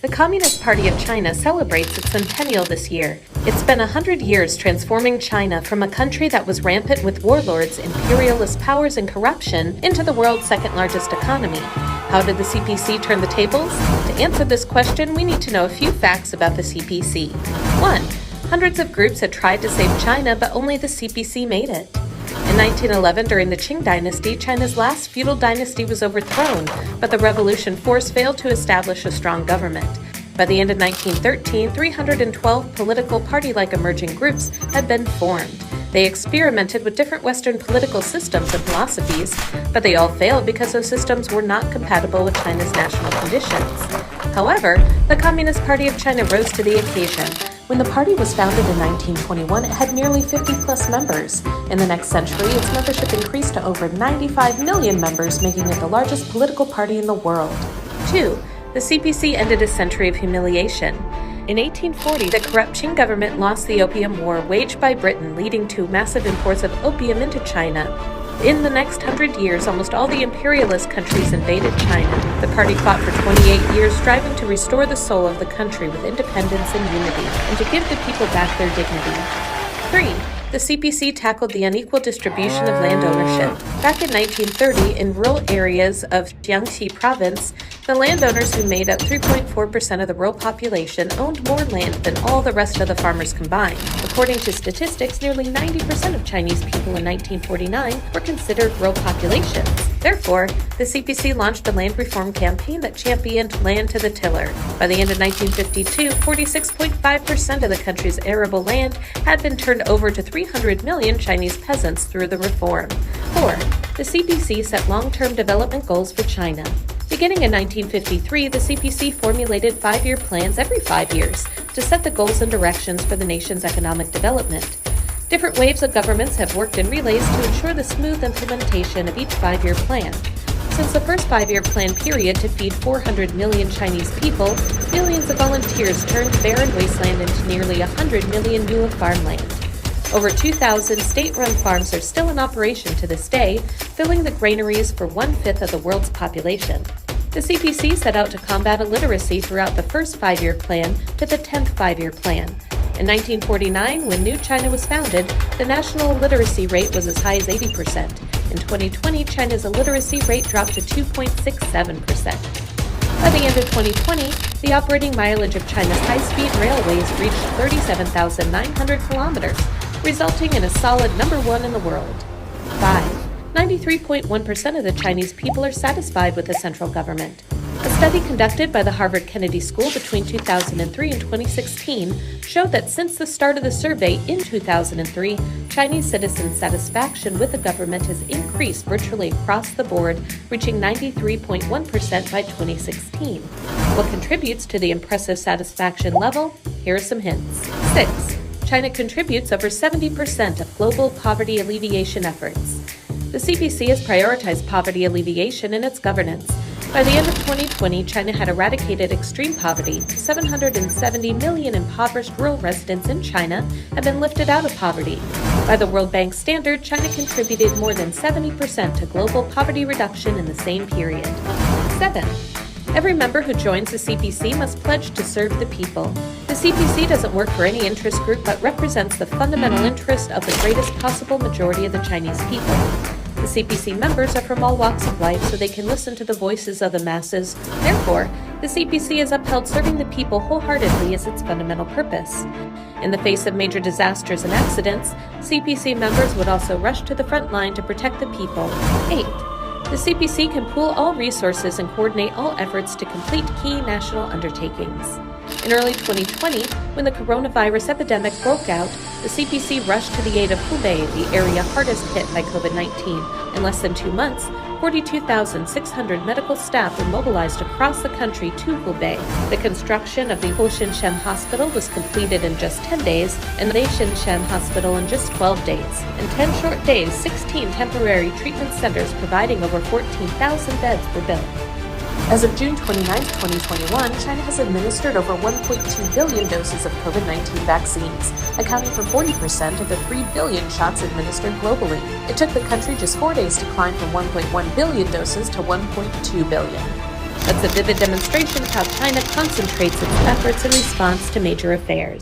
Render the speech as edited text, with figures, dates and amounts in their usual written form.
The Communist Party of China celebrates its centennial this year. It's been 100 years transforming China from a country that was rampant with warlords, imperialist powers, and corruption into the world's second-largest economy. How did the CPC turn the tables? To answer this question, we need to know a few facts about the CPC. 1. Hundreds of groups had tried to save China, but only the CPC made it. In 1911, during the Qing dynasty, China's last feudal dynasty was overthrown, but the revolution force failed to establish a strong government. By the end of 1913, 312 political party-like emerging groups had been formed. They experimented with different Western political systems and philosophies, but they all failed because those systems were not compatible with China's national conditions. However, the Communist Party of China rose to the occasion. When the party was founded in 1921, it had nearly 50-plus members. In the next century, its membership increased to over 95 million members, making it the largest political party in the world. 2. The CPC ended a century of humiliation. In 1840, the corrupt Qing government lost the Opium War waged by Britain, leading to massive imports of opium into China. In the next 100 years, almost all the imperialist countries invaded China. The party fought for 28 years, striving to restore the soul of the country with independence and unity, and to give the people back their dignity. 3. The CPC tackled the unequal distribution of land ownership. Back in 1930, in rural areas of Jiangxi province, the landowners who made up 3.4% of the rural population owned more land than all the rest of the farmers combined. According to statistics, nearly 90% of Chinese people in 1949 were considered rural populations. Therefore, the CPC launched a land reform campaign that championed land to the tiller. By the end of 1952, 46.5% of the country's arable land had been turned over to 300 million Chinese peasants through the reform. 4. The CPC set long-term development goals for China. Beginning in 1953, the CPC formulated 5-year plans every 5 years to set the goals and directions for the nation's economic development. Different waves of governments have worked in relays to ensure the smooth implementation of each 5-year plan. Since the first 5-year plan period to feed 400 million Chinese people, millions of volunteers turned barren wasteland into nearly 100 million new of farmland. Over 2,000 state-run farms are still in operation to this day, filling the granaries for 1/5 of the world's population. The CPC set out to combat illiteracy throughout the first 5-year plan to the 10th 5-year plan. In 1949, when New China was founded, the national illiteracy rate was as high as 80%. In 2020, China's illiteracy rate dropped to 2.67%. By the end of 2020, the operating mileage of China's high-speed railways reached 37,900 kilometers, resulting in a solid number 1 in the world. 5. 93.1% of the Chinese people are satisfied with the central government. A study conducted by the Harvard Kennedy School between 2003 and 2016 showed that since the start of the survey in 2003, Chinese citizens' satisfaction with the government has increased virtually across the board, reaching 93.1% by 2016. What contributes to the impressive satisfaction level? Here are some hints. 6. China contributes over 70% of global poverty alleviation efforts. The CPC has prioritized poverty alleviation in its governance. By the end of 2020, China had eradicated extreme poverty. 770 million impoverished rural residents in China have been lifted out of poverty. By the World Bank standard, China contributed more than 70% to global poverty reduction in the same period. 7. Every member who joins the CPC must pledge to serve the people. The CPC doesn't work for any interest group but represents the fundamental interest of the greatest possible majority of the Chinese people. The CPC members are from all walks of life so they can listen to the voices of the masses. Therefore, the CPC has upheld serving the people wholeheartedly as its fundamental purpose. In the face of major disasters and accidents, CPC members would also rush to the front line to protect the people. 8. The CPC can pool all resources and coordinate all efforts to complete key national undertakings. In early 2020, when the coronavirus epidemic broke out, the CPC rushed to the aid of Hubei, the area hardest hit by COVID-19. In less than 2 months, 42,600 medical staff were mobilized across the country to Hubei. The construction of the Hoshinshan Hospital was completed in just 10 days, and the Nanshan Hospital in just 12 days. In 10 short days, 16 temporary treatment centers providing over 14,000 beds were built. As of June 29, 2021, China has administered over 1.2 billion doses of COVID-19 vaccines, accounting for 40% of the 3 billion shots administered globally. It took the country just 4 days to climb from 1.1 billion doses to 1.2 billion. That's a vivid demonstration of how China concentrates its efforts in response to major affairs.